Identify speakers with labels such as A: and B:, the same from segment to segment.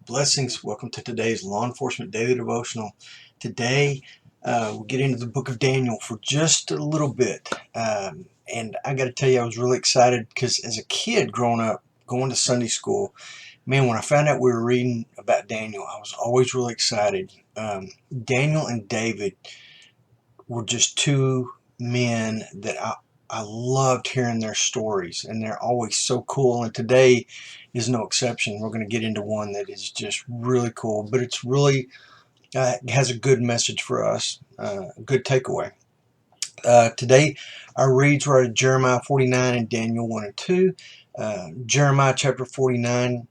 A: Blessings. Welcome to today's Law Enforcement Daily Devotional. Today, we'll get into the book of Daniel for just a little bit. And I got to tell you, I was really excited because as a kid growing up, going to Sunday school, man, when I found out we were reading about Daniel, I was always really excited. Daniel and David were just two men that I loved hearing their stories, and they're always so cool. And today is no exception. We're going to get into one that is just really cool, but it's really has a good message for us, a good takeaway. Today, our reads were out of Jeremiah 49 and Daniel 1 and 2. Jeremiah chapter 49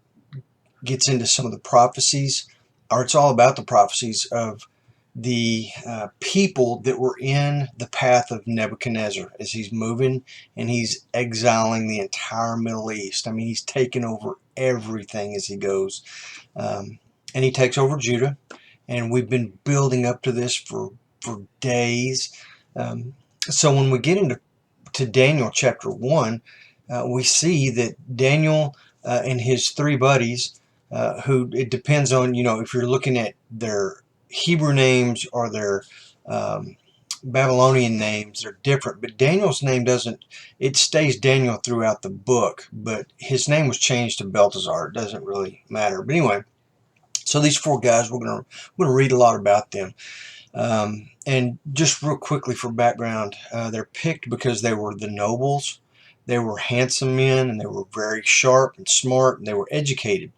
A: gets into some of the prophecies, or it's all about the prophecies of the people that were in the path of Nebuchadnezzar as he's moving and he's exiling the entire Middle East. I mean, he's taking over everything as he goes. And he takes over Judah, and we've been building up to this for days. So when we get into Daniel chapter 1, we see that Daniel and his three buddies, who it depends on, if you're looking at their Hebrew names or their Babylonian names, they're different, but Daniel's name it stays Daniel throughout the book, but his name was changed to Belteshazzar. It doesn't really matter. But anyway, so these four guys, we're gonna read a lot about them. And just real quickly for background, they're picked because they were the nobles. They were handsome men, and they were very sharp and smart, and they were educated.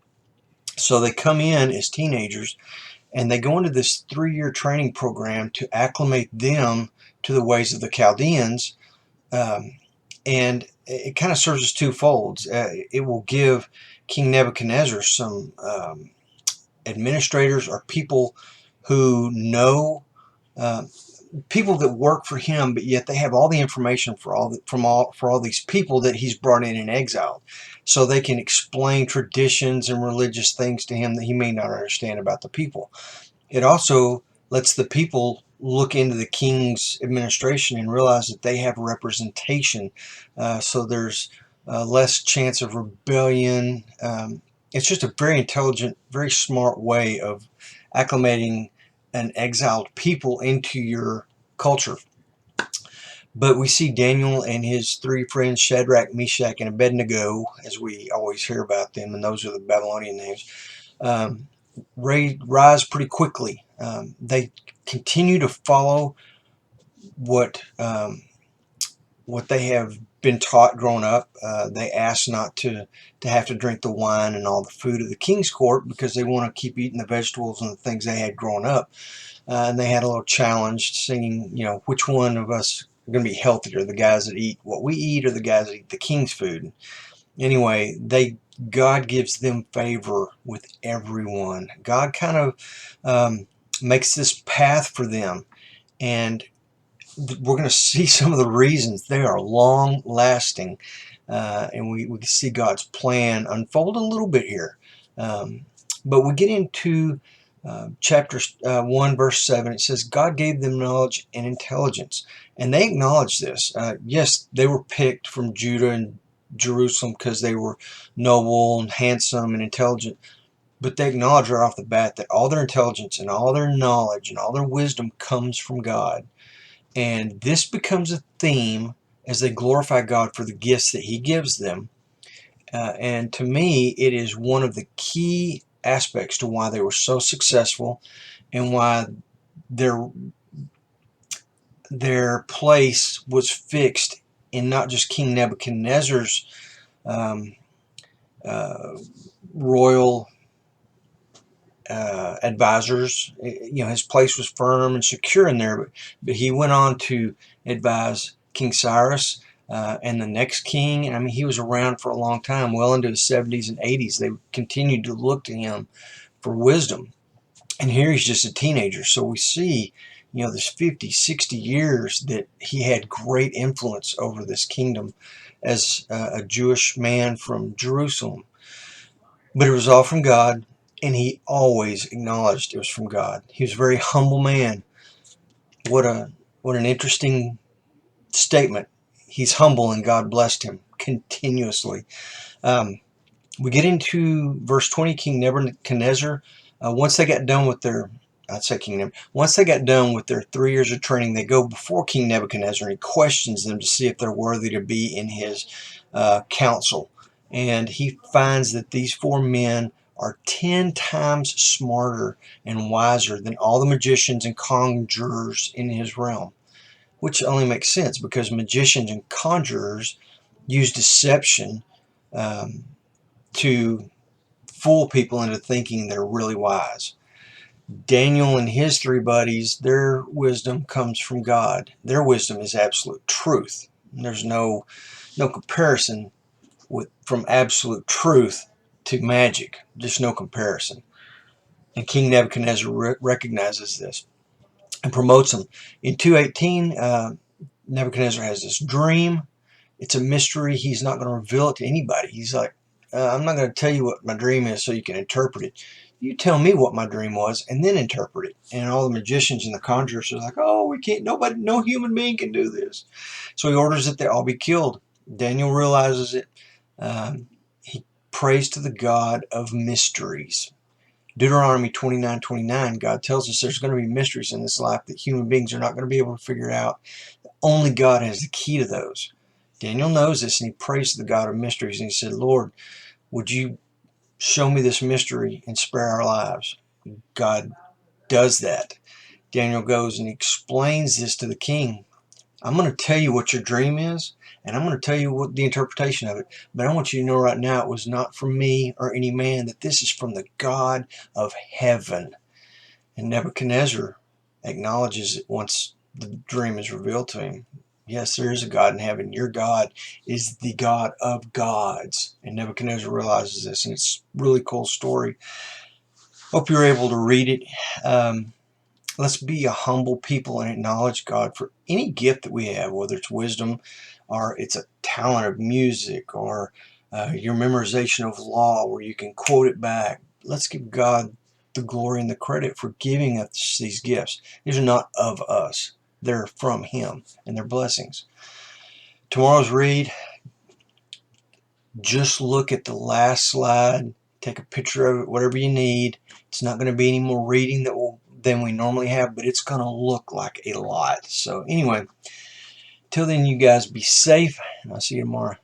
A: So they come in as teenagers, and they go into this 3-year training program to acclimate them to the ways of the Chaldeans. And it kind of serves as twofold. It will give King Nebuchadnezzar some administrators or people who know, people that work for him, but yet they have all the information for all these people that he's brought in exile, so they can explain traditions and religious things to him that he may not understand about the people. It also lets the people look into the king's administration and realize that they have representation, so there's less chance of rebellion. It's just a very intelligent, very smart way of acclimating an exiled people into your culture. But we see Daniel and his three friends, Shadrach, Meshach, and Abednego, as we always hear about them, and those are the Babylonian names, rise pretty quickly. They continue to follow what they have been taught growing up. They ask not to have to drink the wine and all the food of the king's court because they want to keep eating the vegetables and the things they had growing up. And they had a little challenge singing, which one of us are going to be healthier, the guys that eat what we eat or the guys that eat the king's food? Anyway, God gives them favor with everyone. God kind of makes this path for them, and we're going to see some of the reasons. They are long lasting, and we can see God's plan unfold a little bit here. But we get into chapter 1 verse 7. It says God gave them knowledge and intelligence, and they acknowledge this. Yes, they were picked from Judah and Jerusalem because they were noble and handsome and intelligent, but they acknowledge right off the bat that all their intelligence and all their knowledge and all their wisdom comes from God. And this becomes a theme as they glorify God for the gifts that he gives them. And to me, it is one of the key aspects to why they were so successful and why their place was fixed in not just King Nebuchadnezzar's royal advisors. His place was firm and secure in there, but he went on to advise King Cyrus and the next king. And I mean, he was around for a long time, well into the 70s and 80s. They continued to look to him for wisdom. And here he's just a teenager. So we see, this 50, 60 years that he had great influence over this kingdom as a Jewish man from Jerusalem. But it was all from God, and he always acknowledged it was from God. He was a very humble man. What an interesting statement. He's humble, and God blessed him continuously. We get into verse 20, King Nebuchadnezzar. Once they got done with their, I'd say King Nebuchadnezzar, once they got done with their 3 years of training, they go before King Nebuchadnezzar and he questions them to see if they're worthy to be in his council. And he finds that these 4 men are 10 times smarter and wiser than all the magicians and conjurers in his realm, which only makes sense because magicians and conjurers use deception to fool people into thinking they're really wise. Daniel and his 3 buddies, their wisdom comes from God. Their wisdom is absolute truth. There's no comparison from absolute truth to magic. Just no comparison. And King Nebuchadnezzar recognizes this and promotes them. In 2:18, Nebuchadnezzar has this dream. It's a mystery. He's not going to reveal it to anybody. He's like, I'm not going to tell you what my dream is so you can interpret it. You tell me what my dream was and then interpret it. And all the magicians and the conjurers are like, oh, we can't, no human being can do this. So he orders that they all be killed. Daniel realizes it. He prays to the God of mysteries. Deuteronomy 29:29, God tells us there's going to be mysteries in this life that human beings are not going to be able to figure out. Only God has the key to those. Daniel knows this, and he prays to the God of mysteries, and he said, Lord, would you show me this mystery and spare our lives? God does that. Daniel goes and he explains this to the king. I'm going to tell you what your dream is, and I'm going to tell you what the interpretation of it. But I want you to know right now it was not from me or any man, that this is from the God of heaven. And Nebuchadnezzar acknowledges it once the dream is revealed to him. Yes, there is a God in heaven. Your God is the God of gods. And Nebuchadnezzar realizes this, and it's a really cool story. Hope you're able to read it. Let's be a humble people and acknowledge God for any gift that we have, whether it's wisdom or it's a talent of music or your memorization of law where you can quote it back. Let's give God the glory and the credit for giving us these gifts. These are not of us. They're from Him, and they're blessings. Tomorrow's read, just look at the last slide, take a picture of it, whatever you need. It's not going to be any more reading than we normally have, but it's going to look like a lot. So anyway, till then, you guys be safe, and I'll see you tomorrow.